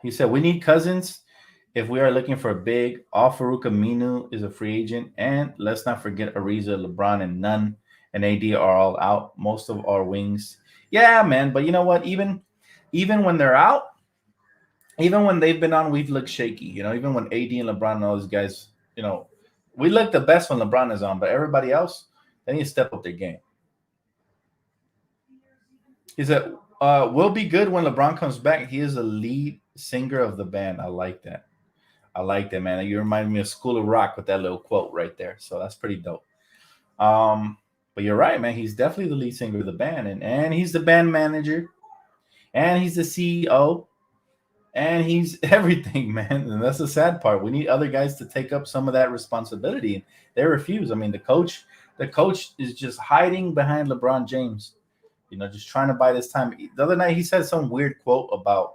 He said, we need Cousins if we are looking for a big. Al-Farouq Aminu is a free agent. And let's not forget Ariza, LeBron, and Nunn and AD are all out. Most of our wings. Yeah, man. But you know what? Even when they're out, even when they've been on, we've looked shaky. Even when AD and LeBron and all those guys, we look the best when LeBron is on. But everybody else, they need to step up their game. He said, we'll be good when LeBron comes back. He is a lead singer of the band. I like that. Man. You remind me of School of Rock with that little quote right there. So that's pretty dope. But you're right, man. He's definitely the lead singer of the band. And he's the band manager. And he's the CEO. And he's everything, man. And that's the sad part. We need other guys to take up some of that responsibility. And they refuse. I mean, the coach is just hiding behind LeBron James. Just trying to buy this time. The other night, he said some weird quote about,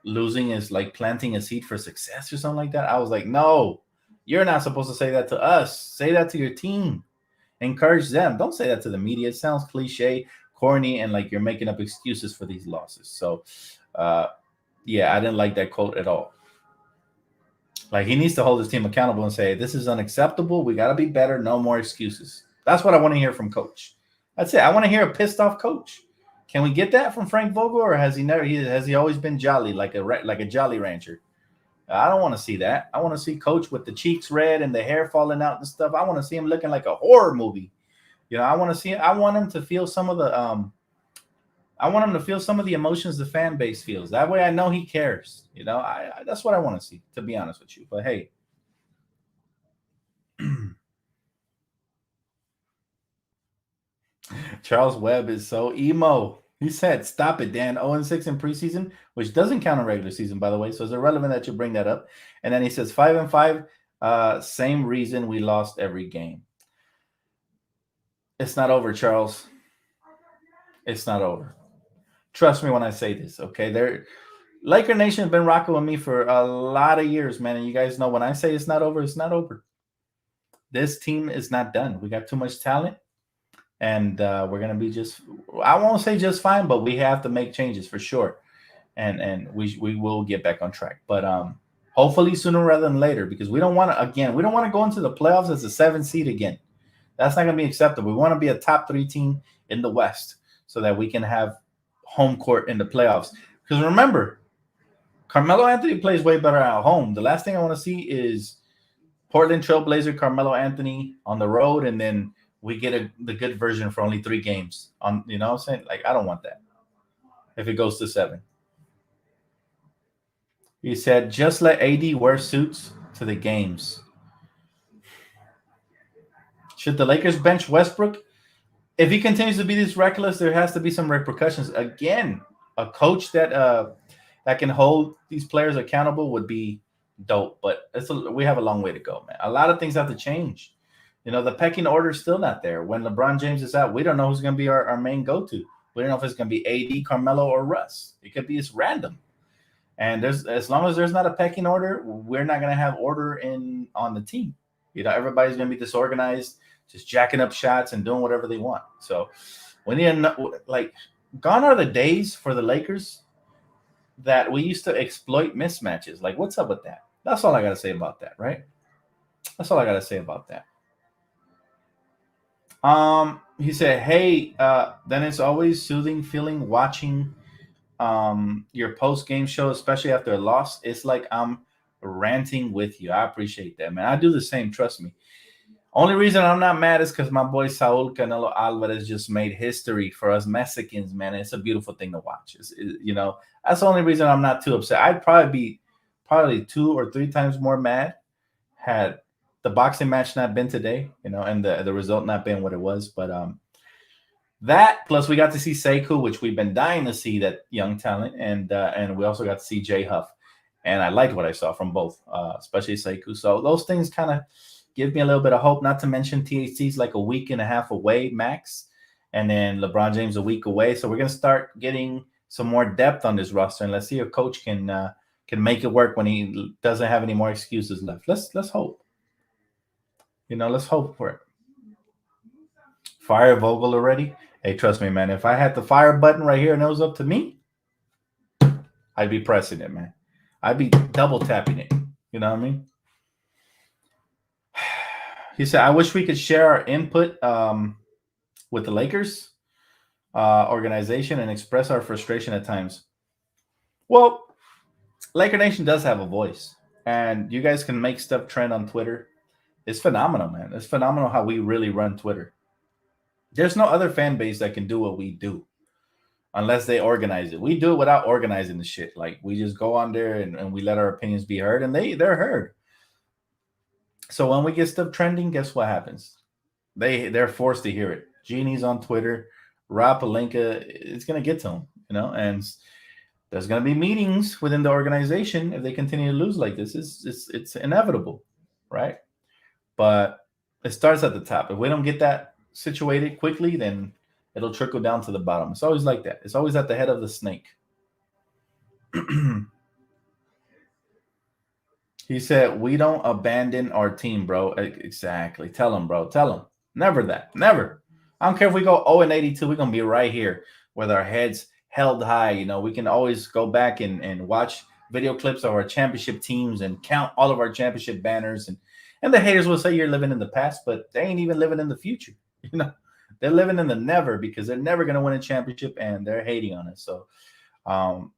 losing is like planting a seed for success or something like that. I was like, no, you're not supposed to say that to us. Say that to your team. Encourage them. Don't say that to the media. It sounds cliche, corny, and like you're making up excuses for these losses. So, yeah, I didn't like that quote at all. Like, he needs to hold his team accountable and say, this is unacceptable. We got to be better. No more excuses. That's what I want to hear from Coach. That's it. I want to hear a pissed off coach. Can we get that from Frank Vogel, or has he always been jolly like a Jolly Rancher? I don't want to see that. I want to see Coach with the cheeks red and the hair falling out and stuff. I want to see him looking like a horror movie. I want him to feel some of the I want him to feel some of the emotions the fan base feels. That way I know he cares. That's what I want to see, to be honest with you. But hey, Charles Webb is so emo. He said, "Stop it, Dan. 0-6 in preseason, which doesn't count in regular season, by the way. So it's irrelevant that you bring that up." And then he says, 5-5, same reason we lost every game. It's not over, Charles. It's not over. Trust me when I say this, okay? Laker Nation has been rocking with me for a lot of years, man. And you guys know when I say it's not over, it's not over. This team is not done. We got too much talent. And we're gonna be I won't say just fine, but we have to make changes for sure, and we will get back on track. But hopefully sooner rather than later, because we don't want to go into the playoffs as a 7 seed again. That's not gonna be acceptable. We want to be a top 3 team in the West so that we can have home court in the playoffs. Because remember, Carmelo Anthony plays way better at home. The last thing I want to see is Portland Trailblazer Carmelo Anthony on the road, and then we get the good version for only 3 games. You know what I'm saying? Like, I don't want that if it goes to 7. He said, just let AD wear suits to the games. Should the Lakers bench Westbrook? If he continues to be this reckless, there has to be some repercussions. Again, a coach that can hold these players accountable would be dope. But we have a long way to go, man. A lot of things have to change. The pecking order is still not there. When LeBron James is out, we don't know who's going to be our main go-to. We don't know if it's going to be AD, Carmelo, or Russ. It could be it's random. And as long as there's not a pecking order, we're not going to have order on the team. Everybody's going to be disorganized, just jacking up shots and doing whatever they want. So we need gone are the days for the Lakers that we used to exploit mismatches. Like, what's up with that? That's all I got to say about that, right? That's all I got to say about that. He said, hey, then it's always soothing feeling watching your post-game show, especially after a loss. It's like I'm ranting with you. I appreciate that, man. I do the same, trust me. Only reason I'm not mad is because my boy Saul Canelo Alvarez just made history for us Mexicans, man. It's a beautiful thing to watch. That's the only reason I'm not too upset. I'd probably be 2 or 3 times more mad had the boxing match not been today, and the result not been what it was. But that plus we got to see Sekou, which we've been dying to see, that young talent, and we also got to see Jay Huff, and I liked what I saw from both, especially Sekou. So those things kind of give me a little bit of hope. Not to mention THC's like a week and a half away max, and then LeBron James a week away. So we're gonna start getting some more depth on this roster, and let's see if Coach can make it work when he doesn't have any more excuses left. Let's hope. Let's hope for it. Fire Vogel already? Hey, trust me, man. If I had the fire button right here and it was up to me, I'd be pressing it, man. I'd be double tapping it. You know what I mean? He said, I wish we could share our input with the Lakers organization and express our frustration at times. Well, Laker Nation does have a voice, and you guys can make stuff trend on Twitter. It's phenomenal, man. It's phenomenal how we really run Twitter. There's no other fan base that can do what we do unless they organize it. We do it without organizing the shit. Like, we just go on there and we let our opinions be heard, and they're heard. So when we get stuff trending, guess what happens? They're forced to hear it. Genie's on Twitter, Rob Pelinka, it's going to get to them, and there's going to be meetings within the organization if they continue to lose like this. It's inevitable, right? But it starts at the top. If we don't get that situated quickly, then it'll trickle down to the bottom. It's always like that. It's always at the head of the snake. He said, we don't abandon our team, bro. Exactly. Tell him, bro. Tell him. Never that. Never. I don't care if we go 0-82. We're going to be right here with our heads held high. We can always go back and watch video clips of our championship teams and count all of our championship banners. And the haters will say you're living in the past, but they ain't even living in the future. They're living in the never, because they're never going to win a championship and they're hating on it. So, I'm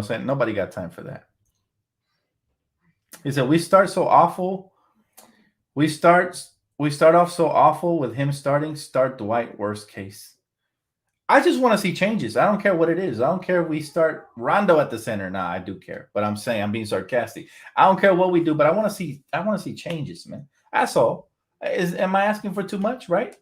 saying, nobody got time for that. He said, we start so awful. We start off so awful with him starting. Start Dwight, worst case. I just want to see changes. I don't care what it is. I don't care if we start Rondo at the center. Nah, I do care. But I'm saying I'm being sarcastic. I don't care what we do, but I want to see. I want to see changes, man. That's all. Am I asking for too much? Right?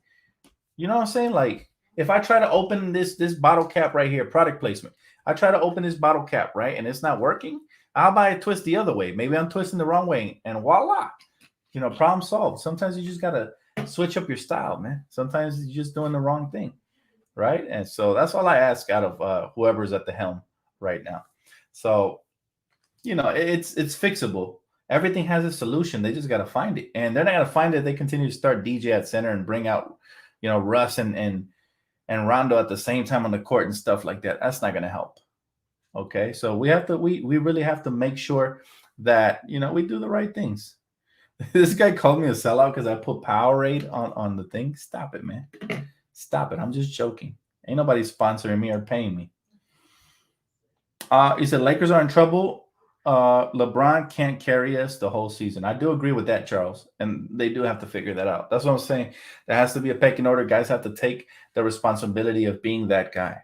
You know what I'm saying? Like if I try to open this bottle cap right here, product placement. I try to open this bottle cap right, and it's not working. How about I twist the other way? Maybe I'm twisting the wrong way, and voila, problem solved. Sometimes you just gotta switch up your style, man. Sometimes you're just doing the wrong thing, right? And so that's all I ask out of whoever's at the helm right now. So it's fixable. Everything has a solution. They just got to find it, and they're not gonna find it. They continue to start DJ at center and bring out, Russ and Rondo at the same time on the court and stuff like that. That's not gonna help. Okay, so we really have to make sure that we do the right things. This guy called me a sellout because I put Powerade on the thing. Stop it, man. Stop it. I'm just joking. Ain't nobody sponsoring me or paying me. He said Lakers are in trouble. LeBron can't carry us the whole season. I do agree with that, Charles. And they do have to figure that out. That's what I'm saying. There has to be a pecking order. Guys have to take the responsibility of being that guy.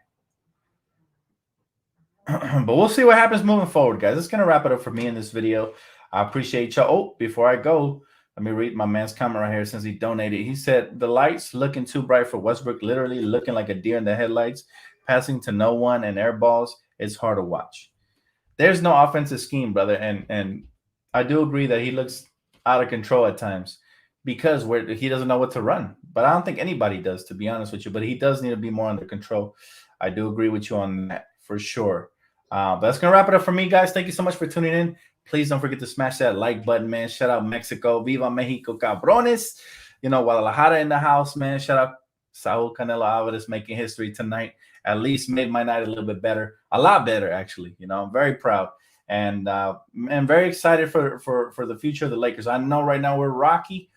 But we'll see what happens moving forward, guys. That's going to wrap it up for me in this video. I appreciate y'all. Oh, before I go, let me read my man's comment right here since he donated. He said, the lights looking too bright for Westbrook, literally looking like a deer in the headlights, passing to no one and air balls. It's hard to watch. There's no offensive scheme, brother. And I do agree that he looks out of control at times because he doesn't know what to run. But I don't think anybody does, to be honest with you. But he does need to be more under control. I do agree with you on that for sure. But that's going to wrap it up for me, guys. Thank you so much for tuning in. Please don't forget to smash that like button, man. Shout out Mexico. Viva Mexico, cabrones. Guadalajara in the house, man. Shout out Saul Canelo Alvarez making history tonight. At least made my night a little bit better. A lot better, actually. I'm very proud. And very excited for the future of the Lakers. I know right now we're rocky,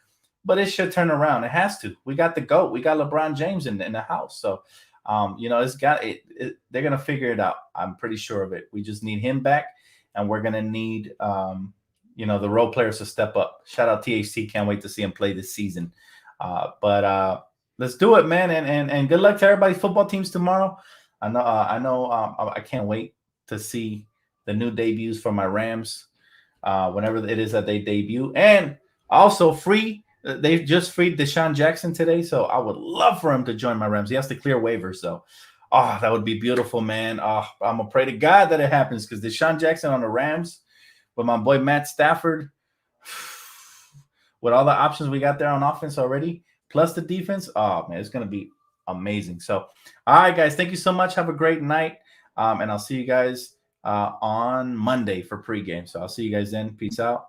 but it should turn around. It has to. We got the GOAT. We got LeBron James in the house. So, it's got it. They're going to figure it out. I'm pretty sure of it. We just need him back. And we're going to need, the role players to step up. Shout out THC. Can't wait to see him play this season. But let's do it, man. And good luck to everybody's football teams tomorrow. I know. I can't wait to see the new debuts for my Rams whenever it is that they debut. And also they just freed Deshaun Jackson today. So I would love for him to join my Rams. He has to clear waivers, though. Oh, that would be beautiful, man. I'm going to pray to God that it happens because Deshaun Jackson on the Rams with my boy Matt Stafford, with all the options we got there on offense already, plus the defense, oh, man, it's going to be amazing. So, all right, guys, thank you so much. Have a great night, and I'll see you guys on Monday for pregame. So I'll see you guys then. Peace out.